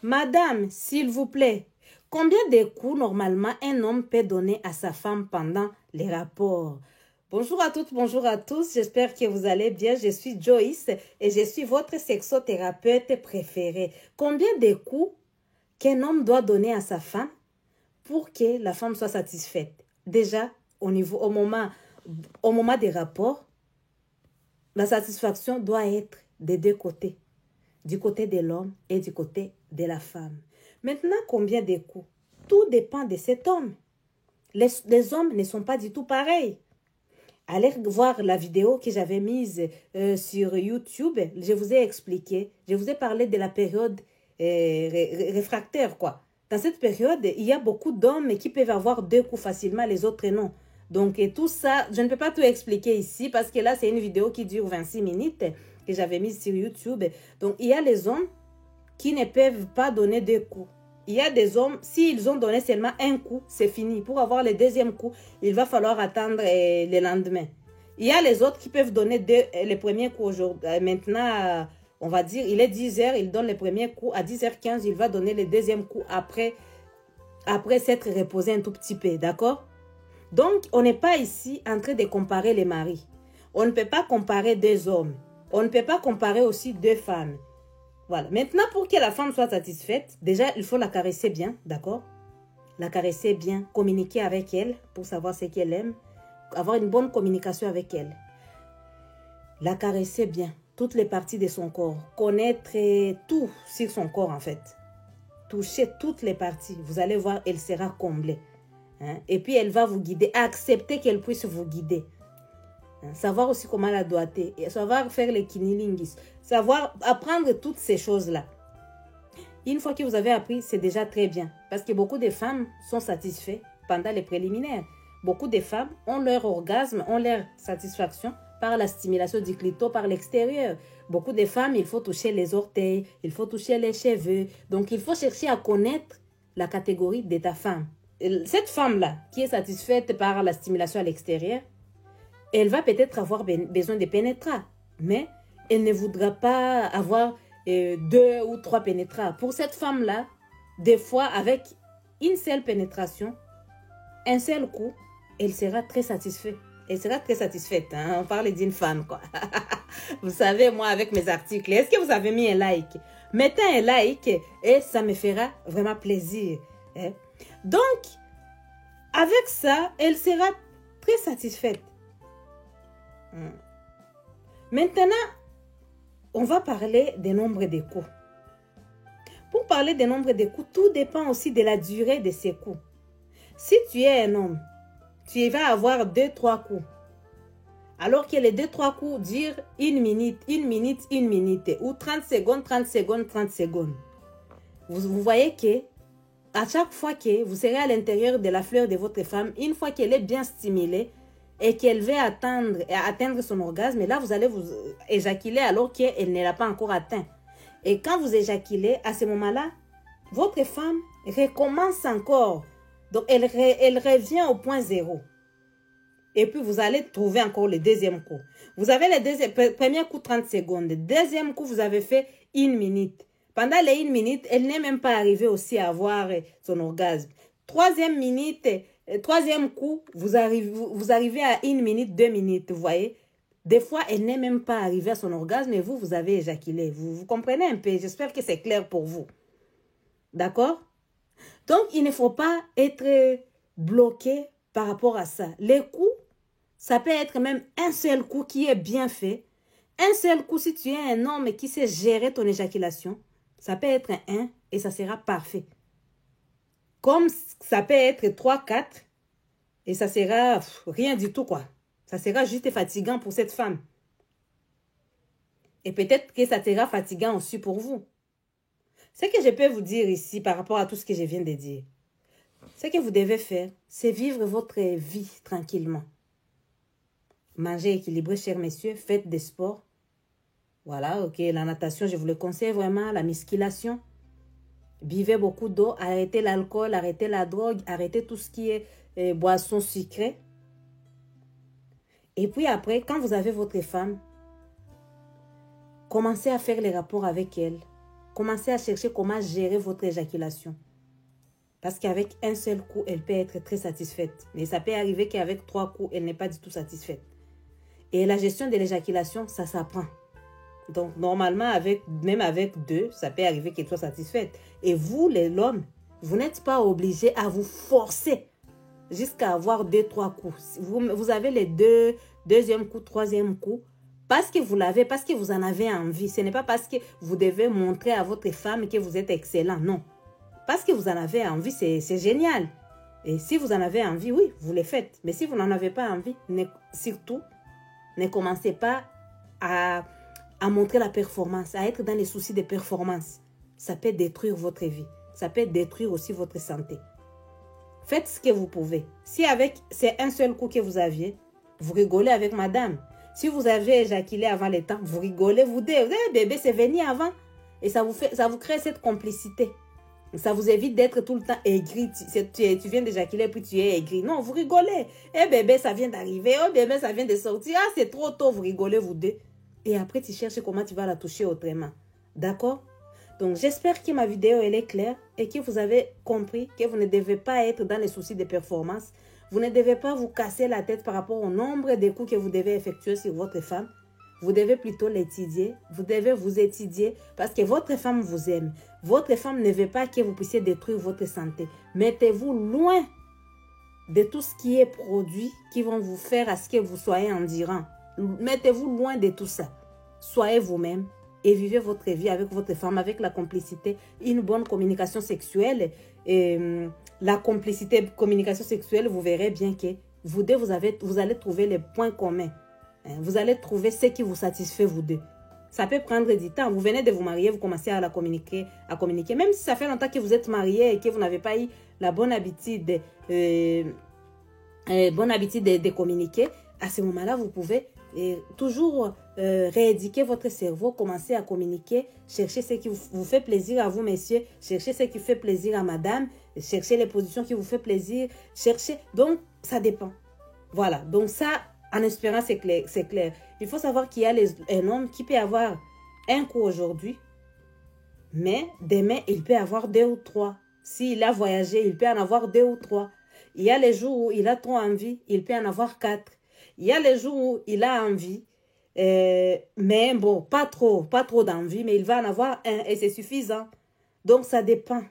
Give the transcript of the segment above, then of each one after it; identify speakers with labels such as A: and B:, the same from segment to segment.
A: Madame, s'il vous plaît, combien de coups normalement un homme peut donner à sa femme pendant les rapports? Bonjour à toutes, bonjour à tous, j'espère que vous allez bien. Je suis Joyce et je suis votre sexothérapeute préférée. Combien de coups qu'un homme doit donner à sa femme pour que la femme soit satisfaite? Déjà, au moment des rapports, la satisfaction doit être des deux côtés, du côté de l'homme et du côté de la femme. Maintenant, combien de coups? Tout dépend de cet homme. Les hommes ne sont pas du tout pareils. Allez voir la vidéo que j'avais mise sur YouTube. Je vous ai expliqué, je vous ai parlé de la période réfractaire, quoi. Dans cette période, il y a beaucoup d'hommes qui peuvent avoir 2 coups facilement, les autres non. Donc, et tout ça, je ne peux pas tout expliquer ici parce que là, c'est une vidéo qui dure 26 minutes que j'avais mise sur YouTube. Donc, il y a les hommes qui ne peuvent pas donner 2 coups. Il y a des hommes, s'ils ont donné seulement 1 coup, c'est fini. Pour avoir le deuxième coup, il va falloir attendre le lendemain. Il y a les autres qui peuvent donner les premiers coups aujourd'hui. Maintenant, on va dire, il est 10h, il donne les premiers coups. À 10h15, il va donner le deuxième coup après s'être reposé un tout petit peu. D'accord? Donc, on n'est pas ici en train de comparer les maris. On ne peut pas comparer 2 hommes. On ne peut pas comparer aussi 2 femmes. Voilà. Maintenant, pour que la femme soit satisfaite, déjà, il faut la caresser bien, d'accord? La caresser bien, communiquer avec elle pour savoir ce qu'elle aime, avoir une bonne communication avec elle. La caresser bien, toutes les parties de son corps, connaître tout sur son corps en fait. Toucher toutes les parties, vous allez voir, elle sera comblée. Hein? Et puis, elle va vous guider, accepter qu'elle puisse vous guider. Savoir aussi comment la doigter, savoir faire les kinilingis, savoir apprendre toutes ces choses-là. Une fois que vous avez appris, c'est déjà très bien. Parce que beaucoup de femmes sont satisfaites pendant les préliminaires. Beaucoup de femmes ont leur orgasme, ont leur satisfaction par la stimulation du clito par l'extérieur. Beaucoup de femmes, il faut toucher les orteils, il faut toucher les cheveux. Donc, il faut chercher à connaître la catégorie de ta femme. Cette femme-là, qui est satisfaite par la stimulation à l'extérieur, elle va peut-être avoir besoin de pénétrats, mais elle ne voudra pas avoir 2 ou 3 pénétrats. Pour cette femme-là, des fois, avec une seule pénétration, un seul coup, elle sera très satisfaite. Elle sera très satisfaite. Hein? On parle d'une femme, quoi. Vous savez, moi, avec mes articles, est-ce que vous avez mis un like? Mettez un like et ça me fera vraiment plaisir. Hein? Donc, avec ça, elle sera très satisfaite. Maintenant, on va parler des nombres de coups. Pour parler des nombres de coups, tout dépend aussi de la durée de ces coups. Si tu es un homme, tu vas avoir 2-3 coups. Alors que les 2-3 coups durent 1 minute, 1 minute, 1 minute, ou 30 secondes, 30 secondes, 30 secondes. Vous voyez que à chaque fois que vous serez à l'intérieur de la fleur de votre femme, une fois qu'elle est bien stimulée, et qu'elle va atteindre son orgasme, et là, vous allez vous éjaculer alors qu'elle ne l'a pas encore atteint. Et quand vous éjaculez, à ce moment-là, votre femme recommence encore. Donc, elle revient au point 0. Et puis, vous allez trouver encore le deuxième coup. Vous avez le premier coup 30 secondes. Le deuxième coup, vous avez fait 1 minute. Pendant les 1 minute, elle n'est même pas arrivée aussi à avoir son orgasme. Troisième coup, vous arrivez à 1 minute, 2 minutes, vous voyez. Des fois, elle n'est même pas arrivée à son orgasme et vous avez éjaculé. Vous comprenez un peu? J'espère que c'est clair pour vous. D'accord? Donc, il ne faut pas être bloqué par rapport à ça. Les coups, ça peut être même un seul coup qui est bien fait. Un seul coup, si tu es un homme qui sait gérer ton éjaculation, ça peut être un 1 et ça sera parfait. Comme ça peut être 3-4 et ça sera rien du tout, quoi. Ça sera juste fatigant pour cette femme. Et peut-être que ça sera fatigant aussi pour vous. Ce que je peux vous dire ici par rapport à tout ce que je viens de dire, ce que vous devez faire, c'est vivre votre vie tranquillement. Mangez équilibré, chers messieurs, faites des sports. Voilà, ok, la natation, je vous le conseille vraiment, la musculation. Buvez beaucoup d'eau, arrêtez l'alcool, arrêtez la drogue, arrêtez tout ce qui est boisson sucrée. Et puis après, quand vous avez votre femme, commencez à faire les rapports avec elle. Commencez à chercher comment gérer votre éjaculation. Parce qu'avec un seul coup, elle peut être très satisfaite. Mais ça peut arriver qu'avec 3 coups, elle n'est pas du tout satisfaite. Et la gestion de l'éjaculation, ça s'apprend. Donc, normalement, même avec 2, ça peut arriver qu'elle soit satisfaite. Et vous, l'homme, vous n'êtes pas obligé à vous forcer jusqu'à avoir 2-3 coups. Vous avez les 2e coup, 3e coup, parce que vous l'avez, parce que vous en avez envie. Ce n'est pas parce que vous devez montrer à votre femme que vous êtes excellent, non. Parce que vous en avez envie, c'est génial. Et si vous en avez envie, oui, vous le faites. Mais si vous n'en avez pas envie, surtout, ne commencez pas à montrer la performance, à être dans les soucis de performance. Ça peut détruire votre vie. Ça peut détruire aussi votre santé. Faites ce que vous pouvez. Si c'est un seul coup que vous aviez, vous rigolez avec madame. Si vous avez éjaculé avant le temps, vous rigolez, vous dites, bébé, c'est venu avant. Et ça vous crée cette complicité. Ça vous évite d'être tout le temps aigri. Tu viens d'éjaculer puis tu es aigri. Non, vous rigolez. Bébé, ça vient d'arriver. Oh bébé, ça vient de sortir. Ah, c'est trop tôt. Vous rigolez, vous deux. Et après, tu cherches comment tu vas la toucher autrement. D'accord? Donc, j'espère que ma vidéo, elle est claire et que vous avez compris que vous ne devez pas être dans les soucis de performance. Vous ne devez pas vous casser la tête par rapport au nombre de coups que vous devez effectuer sur votre femme. Vous devez plutôt l'étudier. Vous devez vous étudier parce que votre femme vous aime. Votre femme ne veut pas que vous puissiez détruire votre santé. Mettez-vous loin de tout ce qui est produit qui vont vous faire à ce que vous soyez endurant. Mettez-vous loin de tout ça. Soyez vous-même et vivez votre vie avec votre femme, avec la complicité, une bonne communication sexuelle. Et la complicité, communication sexuelle, vous verrez bien que vous deux, vous allez trouver les points communs. Vous allez trouver ce qui vous satisfait, vous deux. Ça peut prendre du temps. Vous venez de vous marier, vous commencez à communiquer. Même si ça fait longtemps que vous êtes mariés et que vous n'avez pas eu la bonne habitude de communiquer, à ce moment-là, vous pouvez toujours rééduquer votre cerveau, commencer à communiquer, chercher ce qui vous fait plaisir à vous, messieurs, chercher ce qui fait plaisir à madame, chercher les positions qui vous fait plaisir, Donc, ça dépend. Voilà. Donc, ça... En espérant, c'est clair. Il faut savoir qu'il y a un homme qui peut avoir un coup aujourd'hui, mais demain, il peut avoir 2 ou 3. S'il a voyagé, il peut en avoir 2 ou 3. Il y a les jours où il a trop envie, il peut en avoir 4. Il y a les jours où il a envie, mais bon, pas trop d'envie, mais il va en avoir un et c'est suffisant. Donc, ça dépend.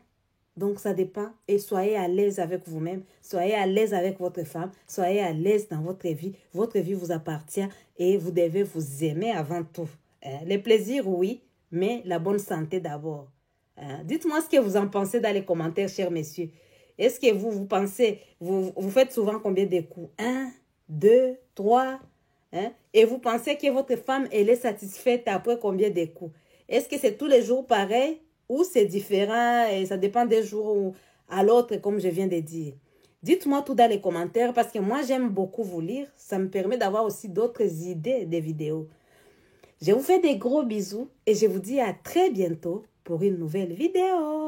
A: Et soyez à l'aise avec vous-même, soyez à l'aise avec votre femme, soyez à l'aise dans votre vie. Votre vie vous appartient et vous devez vous aimer avant tout. Les plaisirs, oui, mais la bonne santé d'abord. Dites-moi ce que vous en pensez dans les commentaires, chers messieurs. Est-ce que vous pensez, vous faites souvent combien de coups? 1, 2, 3 et vous pensez que votre femme, elle est satisfaite après combien de coups? Est-ce que c'est tous les jours pareil? Ou c'est différent et ça dépend des jours à l'autre, comme je viens de dire. Dites-moi tout dans les commentaires parce que moi, j'aime beaucoup vous lire. Ça me permet d'avoir aussi d'autres idées de vidéos. Je vous fais des gros bisous et je vous dis à très bientôt pour une nouvelle vidéo.